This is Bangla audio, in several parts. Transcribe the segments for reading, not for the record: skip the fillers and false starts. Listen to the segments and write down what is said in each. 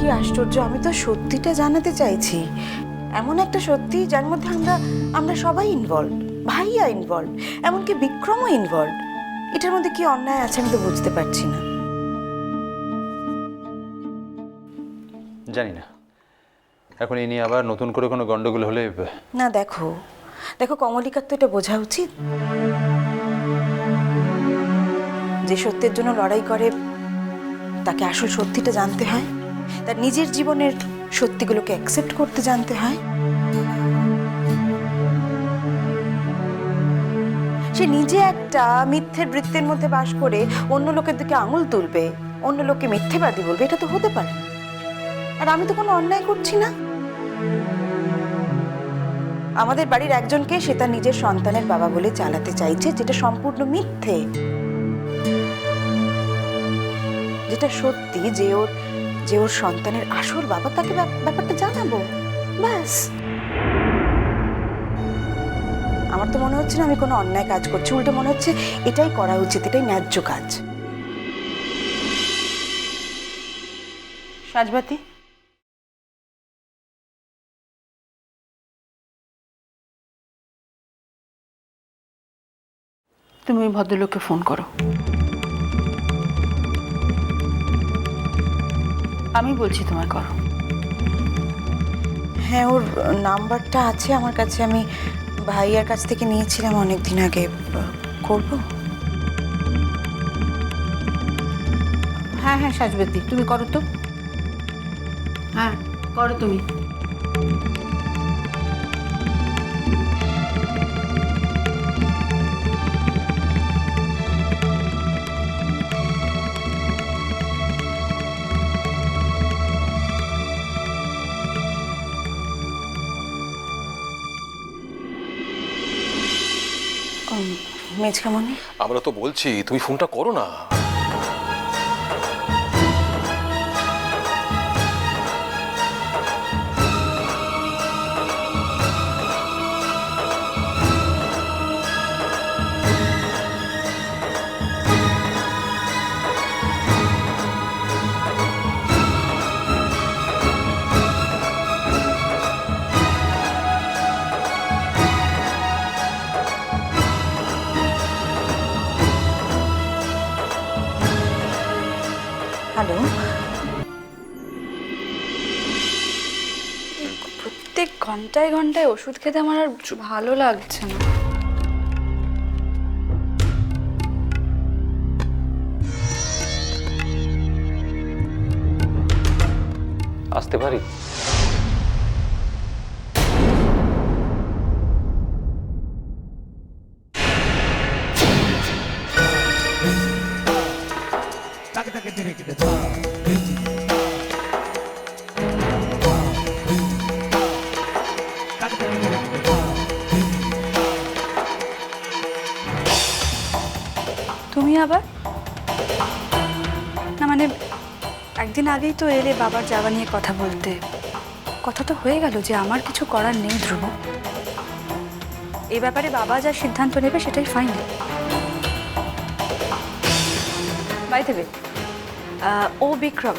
কি আশ্চর্য, আমি তো সত্যিটা জানাতে চাইছি। এমন একটা সত্যি যার মধ্যে আমরা সবাই ইনভলভ, ভাইয়া ইনভলভ, এমনকি বিক্রমও ইনভলভ। এটার মধ্যে কি অন্যায় আছে আমি তো বুঝতে পারছি না। জানি না, এখন এই নিয়ে আবার নতুন করে কোনো গন্ডগোল হলে। না দেখো দেখো, কমলিকার তো এটা বোঝা উচিত। যে সত্যের জন্য লড়াই করে তাকে আসল সত্যিটা জানতে হয়, তার নিজের জীবনের সত্যিগুলোকে অ্যাকসেপ্ট করতে জানতে হয়। সে নিজে একটা মিথ্যের বৃত্তের মধ্যে বাস করে অন্য লোকের দিকে আঙুল তুলবে, অন্য লোককে মিথ্যেবাদী বলবে, এটা তো হতে পারে না। আর আমি তো কোনো অন্যায় করছি না। আমাদের বাড়ির একজনকে সে তার নিজের সন্তানের বাবা বলে চালাতে চাইছে, যেটা সম্পূর্ণ মিথ্যে। যেটা সত্যি যে ওর সন্তানের আসল বাবা, তাকে ব্যাপারটা জানাবো, ব্যাস। আমার তো মনে হচ্ছে না আমি কোনো অন্যায় কাজ করছি, উল্টো মনে হচ্ছে এটাই করা উচিত, এটাই ন্যায্য কাজ। সাজবাতি, তুমি ওই ভদ্রলোককে ফোন করো। আমি বলছি তোমায় করো। হ্যাঁ, ওর নাম্বারটা আছে আমার কাছে, আমি ভাইয়ার কাছ থেকে নিয়েছিলাম অনেক দিন আগে। করব? হ্যাঁ হ্যাঁ সাজবাতি, তুমি করো তো। হ্যাঁ করো তুমি। মেজকামণি, আমরা তো বলছি তুমি ফোনটা করো না। হ্যালো। প্রত্যেক ঘন্টায় ঘন্টায় ওষুধ খেতে আমার আর ভালো লাগছে না। আসতে পারি? তুমি আবার? না মানে একদিন আগেই তো এলে বাবার যাওয়া নিয়ে কথা বলতে। কথা তো হয়ে গেল যে আমার কিছু করার নেই ধ্রুব। এই ব্যাপারে বাবা যা সিদ্ধান্ত নেবে সেটাই ফাইনাল। বাই দ্য ওয়ে, ও বিক্রম,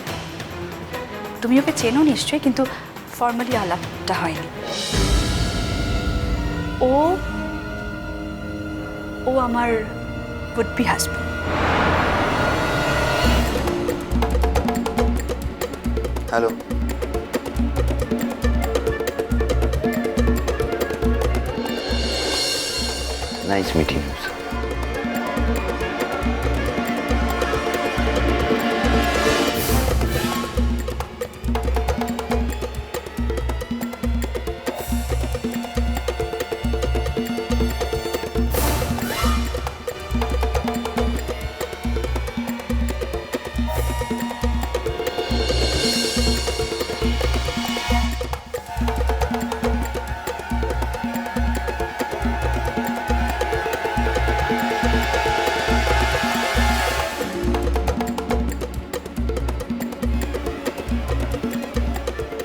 তুমি ওকে চেনো নিশ্চয়ই, কিন্তু ফর্মালি আলাপটা হয়নি। ও ও আমার would be husband. Hello. Nice meeting you, sir.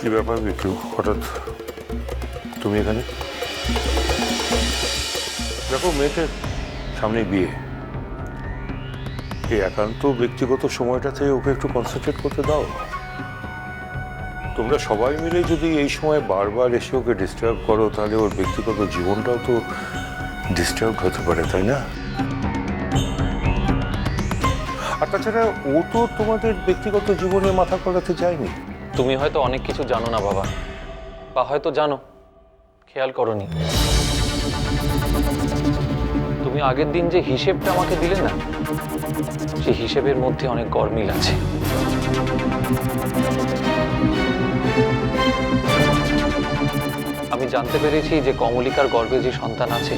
কি ব্যাপার বিক্রম, হঠাৎ তুমি এখানে? দেখো, মেয়েকে সামনে বিয়ে, এই একান্ত ব্যক্তিগত সময়টাতে ওকে একটু কনসেন্ট্রেট করতে দাও। তোমরা সবাই মিলে যদি এই সময় বারবার এসে ওকে ডিস্টার্ব করো তাহলে ওর ব্যক্তিগত জীবনটাও তো ডিস্টার্ব হতে পারে, তাই না? আর তাছাড়া ও তো তোমাদের ব্যক্তিগত জীবনে মাথা কলাতে যায়নি। তুমি হয়তো অনেক কিছু জানো না বাবা, বা হয়তো জানো, খেয়াল করনি। তুমি আগের দিন যে হিসেবটা আমাকে দিলে না, সেই হিসেবের মধ্যে অনেক গরমিল আছে। আমি জানতে পেরেছি যে কমলিকার গর্ভে যে সন্তান আছে,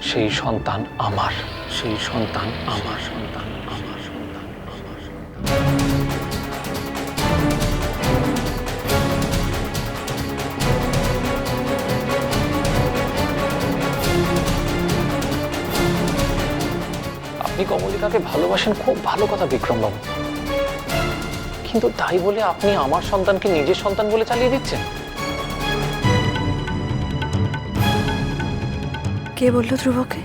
সেই সন্তান আমার, সেই সন্তান আমার সন্তান, আমার সন্তান, আমার সন্তান। আপনি কমলিকাকে ভালোবাসেন, খুব ভালো কথা বিক্রমবাবু, কিন্তু তাই বলে আপনি আমার সন্তানকে নিজের সন্তান বলে চালিয়ে দিচ্ছেন। কে বললো ধ্রুবকে?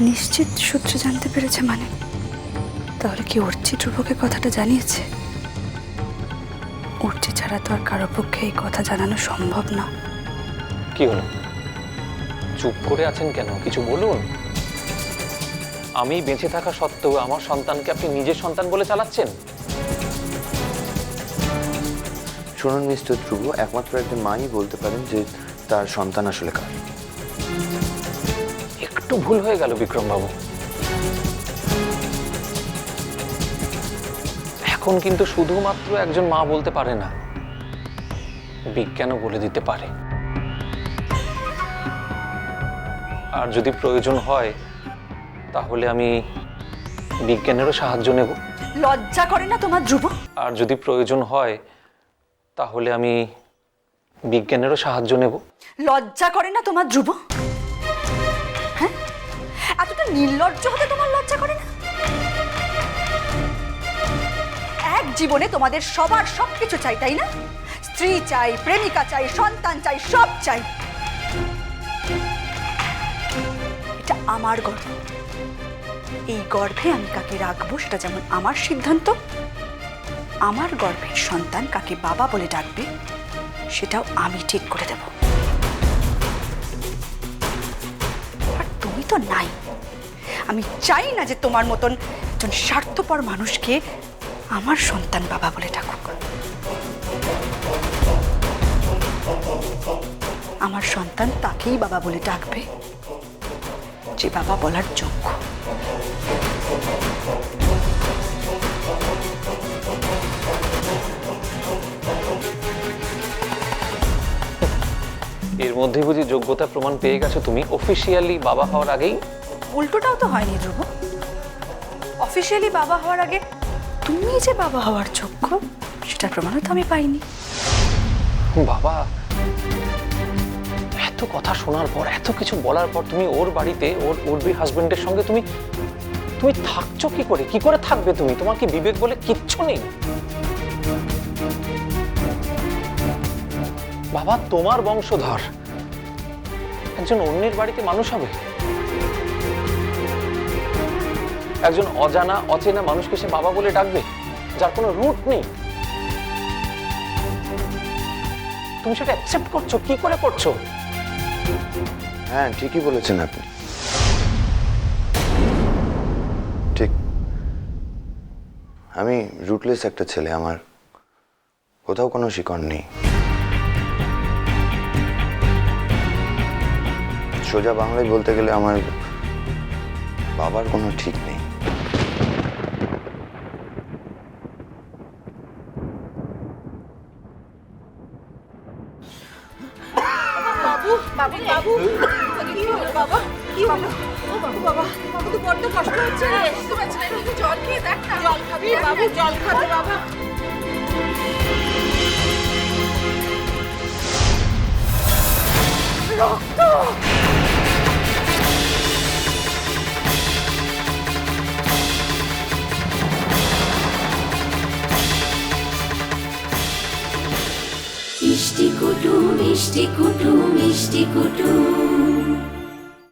নিশ্চিত সূত্রে জানতে পেরেছে মানে? তাহলে কি অর্চি ধ্রুবকে কথাটা জানিয়েছে? অর্চি ছাড়া তো আর কারো পক্ষে এই কথা জানানো সম্ভব না। কি হলো, চুপ করে আছেন কেন? কিছু বলুন। আমি বেঁচে থাকা সত্ত্বেও আমার সন্তানকে আপনি নিজের সন্তান বলে চালাচ্ছেন। শুনুন মিস্টার ধ্রুব, একমাত্র একজন মাই বলতে পারেন যে তার সন্তান আসলে কার। একটু ভুল হয়ে গেল বিক্রমবাবু। এখন কিন্তু শুধুমাত্র একজন মা বলতে পারে না, বিজ্ঞানও বলে দিতে পারে। আর যদি প্রয়োজন হয় তাহলে আমি বিজ্ঞানেরও সাহায্য নেব। লজ্জা করে না তোমার ধ্রুব? আর যদি প্রয়োজন হয় তাহলে আমি বিজ্ঞানেরও সাহায্য নেব। লজ্জা করে না তোমার ধ্রুব? হ্যাঁ, এতটা নির্লজ্জ হতে তোমার লজ্জা করে না? এক জীবনে তোমাদের সবার সবকিছু চাই, তাই না? স্ত্রী চাই, প্রেমিকা চাই, সন্তান চাই, সব চাই। এটা আমার গর্ব। এই গর্ভে আমি কাকে রাখবো সেটা যেমন আমার সিদ্ধান্ত, আমার গর্ভের সন্তান কাকে বাবা বলে ডাকবে সেটাও আমি ঠিক করে দেব। আর তুমি তো নাই। আমি চাই না যে তোমার মতন একজন স্বার্থপর মানুষকে আমার সন্তান বাবা বলে ডাকুক। আমার সন্তান তাকেই বাবা বলে ডাকবে যে বাবা বলার যোগ্য। এর মধ্যে বুঝি যোগ্যতা প্রমাণ পেয়ে গেছো তুমি অফিসিয়ালি বাবা হওয়ার আগেই? উল্টোটাও তো হয়নি ধ্রুব। অফিসিয়ালি বাবা হওয়ার আগে তুমি যে বাবা হওয়ার যোগ্য সেটার প্রমাণও তো আমি পাইনি। বাবা, এত কথা শোনার পর, এত কিছু বলার পর তুমি ওর বাড়িতে ওর উডবি হাজবেন্ডের সঙ্গে তুমি তুমি থাকছো কি করে? কি করে থাকবে তুমি? তোমার কি বিবেক বলে কিচ্ছু নেই? বাবা, তোমার বংশধর একজন অন্যের বাড়িতে মানুষ হবে? একজন অজানা অচেনা মানুষকে সে বাবা বলে ডাকবে, যার কোনো রুট নেই? তুমি সেটা অ্যাকসেপ্ট করছো? কি করে করছো? হ্যাঁ, ঠিকই বলেছেন আপনি। ঠিক, আমি রুটলেস একটা ছেলে। আমার কোথাও কোনো শিকড় নেই। সোজা বাংলায় বলতে গেলে আমার বাবার কোনো ঠিক নেই। মিষ্টি কুটুম মিষ্টি কুটুম মিষ্টি কুটুম।